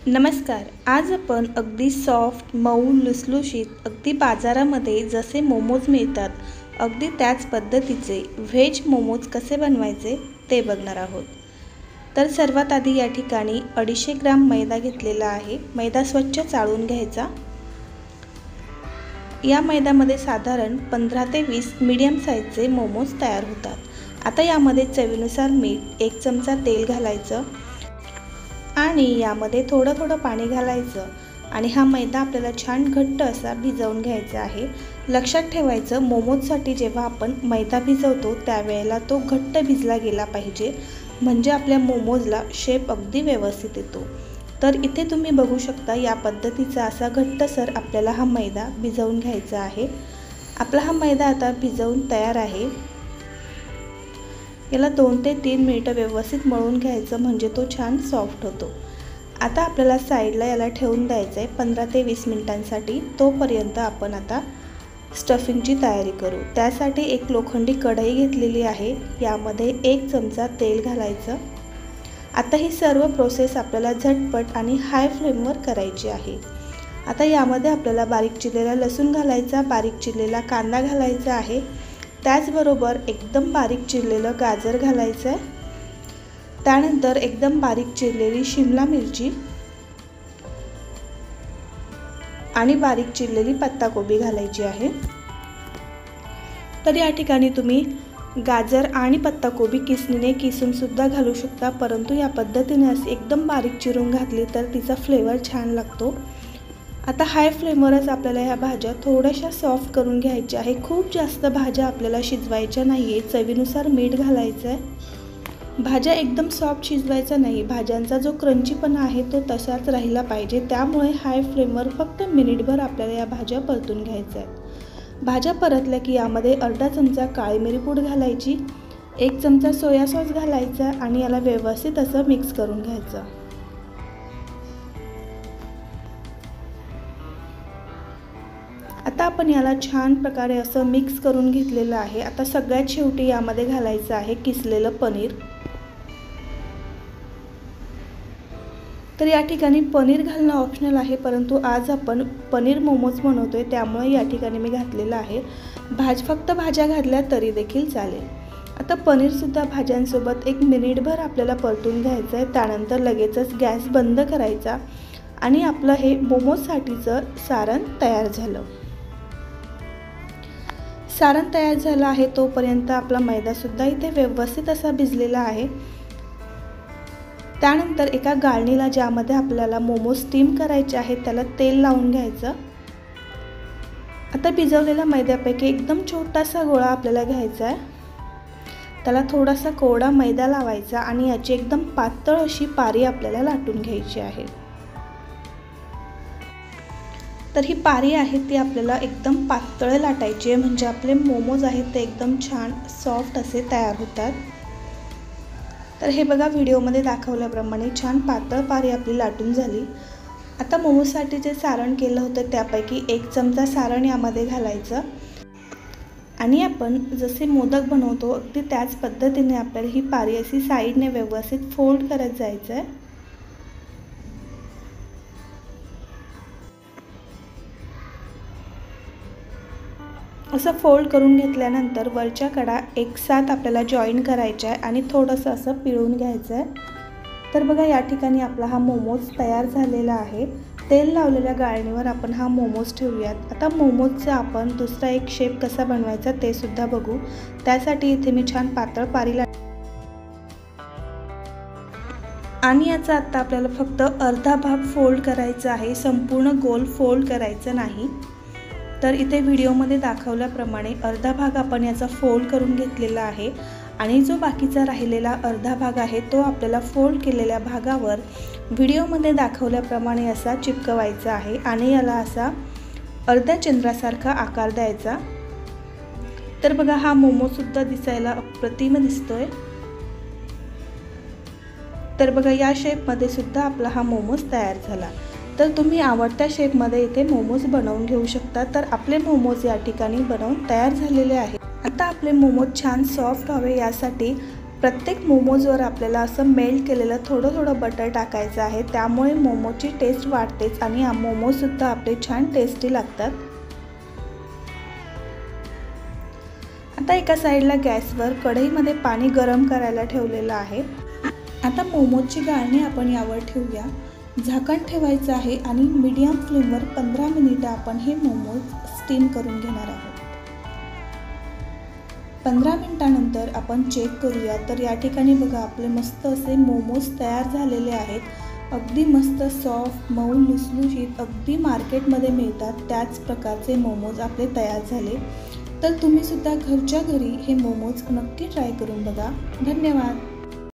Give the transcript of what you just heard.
नमस्कार. आज आपण अगदी सॉफ्ट, मऊ, लुसलुशीत, अगदी बाजारामध्ये जसे मोमोज मिळतात, अगदी त्याच पद्धतीचे व्हेज मोमोज कसे बनवायचे ते बघणार आहोत. तर सर्वात आधी या ठिकाणी 250 ग्राम मैदा घेतलेला आहे. मैदा स्वच्छ चाळून घ्यायचा. या मैद्यामध्ये साधारण 15 ते 20 मीडियम साईजचे मोमोज तयार होतात. आता यामध्ये चवीनुसार मीठ, 1 चमचा तेल घालायचं आणि यामध्ये थोडं पाणी घालायचं आणि हा मैदा आपल्याला छान घट्ट असा भिजवून घ्यायचा आहे. लक्षात ठेवायचं, मोमोजसाठी जेव्हा आपण मैदा भिजवतो त्यावेळेला तो घट्ट भिजला गेला पाहिजे, म्हणजे आपल्या मोमोजला शेप अगदी व्यवस्थित येतो. तर इथे तुम्ही बघू शकता, या पद्धतीचा असा घट्टसर आपल्याला हा मैदा भिजवून घ्यायचा आहे. आपला हा मैदा आता भिजवून तयार आहे. याला 2 ते 3 मिनिटं व्यवस्थित मळून घ्यायचं, म्हणजे तो छान सॉफ्ट होतो. आता आपल्याला साईडला याला ठेवून द्यायचं आहे 15 ते 20 मिनिटांसाठी. तोपर्यंत आपण आता स्टफिंगची तयारी करू. त्यासाठी एक लोखंडी कढई घेतलेली आहे. यामध्ये 1 चमचा तेल घालायचं. आता ही सर्व प्रोसेस आपल्याला झटपट आणि हाय फ्लेमवर करायची आहे. आता यामध्ये आपल्याला बारीक चिरलेला लसूण घालायचा, बारीक चिरलेला कांदा घालायचा आहे. त्याचबरोबर एकदम बारीक चिरलेलं गाजर घालायचं आहे. त्यानंतर एकदम बारीक चिरलेली शिमला मिरची आणि बारीक चिरलेली पत्ताकोबी घालायची आहे. तर या ठिकाणी तुम्ही गाजर आणि पत्ताकोबी किसणीने किसून सुद्धा घालू शकता, परंतु या पद्धतीने अशी एकदम बारीक चिरून घातली तर तिचा फ्लेवर छान लागतो. आता हाय फ्लेमवरच आपल्याला ह्या भाज्या थोड्याशा सॉफ्ट करून घ्यायच्या आहे. खूप जास्त भाज्या आपल्याला शिजवायच्या नाही आहे. चवीनुसार मीठ घालायचं आहे. भाज्या एकदम सॉफ्ट शिजवायचा नाही. भाज्यांचा जो क्रंचीपणा आहे तो तसाच राहिला पाहिजे. त्यामुळे हाय फ्लेमवर फक्त मिनिटभर आपल्याला या भाज्या परतून घ्यायच्या आहेत. भाज्या परतल्या की यामध्ये अर्धा चमचा काळी मिरी पूड घालायची, 1 चमचा सोया सॉस घालायचा आणि याला व्यवस्थित असं मिक्स करून घ्यायचं. आता आपण याला छान प्रकारे असं मिक्स करून घेतलेलं आहे. आता सगळ्यात शेवटी यामध्ये घालायचं आहे किसलेलं पनीर. तर या ठिकाणी पनीर घालणं ऑप्शनल आहे, परंतु आज आपण पनीर मोमोज बनवतोय त्यामुळे या ठिकाणी मी घातलेलं आहे. फक्त भाज्या घातल्या तरी देखील चालेल. आता पनीरसुद्धा भाज्यांसोबत 1 मिनिटभर आपल्याला परतून घ्यायचं आहे. त्यानंतर लगेचच गॅस बंद करायचा आणि आपलं हे मोमोजसाठीचं सारण तयार झालं. सारण तयार झालं आहे तोपर्यंत आपला मैदासुद्धा इथे व्यवस्थित असा भिजलेला आहे. त्यानंतर एका गाळणीला ज्यामध्ये आपल्याला मोमोज स्टीम करायचे आहेत त्याला तेल लावून घ्यायचं. आता भिजवलेल्या मैद्यापैकी एकदम छोटासा गोळा आपल्याला घ्यायचा आहे. त्याला थोडासा कोरडा मैदा लावायचा आणि याची एकदम पातळ अशी पारी आपल्याला लाटून घ्यायची आहे. तर ही पारी आहे ती आपल्याला एकदम पातळ लाटायची आहे, म्हणजे आपले मोमोज आहेत ते एकदम छान सॉफ्ट असे तयार होतात. तर हे बघा, व्हिडिओमध्ये दाखवल्याप्रमाणे छान पातळ पारी आपली लाटून झाली. आता मोमोजसाठी जे सारण केलं होतं त्यापैकी 1 चमचा सारण यामध्ये घालायचं आणि आपण जसे मोदक बनवतो अगदी त्याच पद्धतीने आपल्याला ही पारी अशी साईडने व्यवस्थित फोल्ड करत जायचं आहे. असं फोल्ड करून घेतल्यानंतर वरच्या कडा एकसाथ आपल्याला जॉईन करायच्या आहे आणि थोडंसं असं पिळून घ्यायचं आहे. तर बघा, या ठिकाणी आपला हा मोमोज तयार झालेला आहे. तेल लावलेल्या गाळणीवर आपण हा मोमोज ठेवूयात. आता मोमोजचा आपण दुसरा एक शेप कसा बनवायचा ते सुद्धा बघू. त्यासाठी इथे मी छान पातळ पारी आणि याचा आता आपल्याला फक्त अर्धा भाग फोल्ड करायचा आहे, संपूर्ण गोल फोल्ड करायचं नाही. तर इथे व्हिडिओमध्ये दाखवल्याप्रमाणे अर्धा भाग आपण याचा फोल्ड करून घेतलेला आहे आणि जो बाकीचा राहिलेला अर्धा भाग आहे तो आपल्याला फोल्ड केलेल्या भागावर व्हिडिओमध्ये दाखवल्याप्रमाणे असा चिपकवायचा आहे आणि याला असा अर्ध्या चंद्रासारखा आकार द्यायचा. तर बघा, हा मोमोजसुद्धा दिसायला अप्रतिम दिसतोय. तर बघा, या शेपमध्ये सुद्धा आपला हा मोमोज तयार झाला. तर तुम्ही आवडत्या शेपमध्ये इथे मोमोज बनवून घेऊ शकता. तर आपले मोमोज या ठिकाणी बनवून तयार झालेले आहेत. आता आपले मोमोज छान सॉफ्ट व्हावे यासाठी प्रत्येक मोमोजवर आपल्याला असं मेल्ट केलेलं थोडं थोडं बटर टाकायचं आहे, त्यामुळे मोमोची टेस्ट वाढतेच आणि मोमोजसुद्धा आपले छान टेस्टी लागतात। आता एका साईडला गॅसवर कढईमध्ये पाणी गरम करायला ठेवलेलं आहे। आता मोमोजची गाळणी आपण यावर ठेवूया, झाकण ठेवायचं आहे आणि मीडियम फ्लेमवर 15 मिनिटं आपण हे मोमोज स्टीम करून घेणार आहोत। 15 मिनिटांनंतर आपण चेक करूया, तर या ठिकाणी बघा आपले मस्त असे मोमोज तयार झालेले आहेत। अगदी मस्त सॉफ्ट, मऊ, लुसलुशीत, अगदी मार्केटमध्ये मिळतात त्याच प्रकारचे मोमोज आपले तयार झाले। तर तुम्ही सुद्धा घरच्या घरी हे मोमोज नक्की ट्राय करून बघा। धन्यवाद।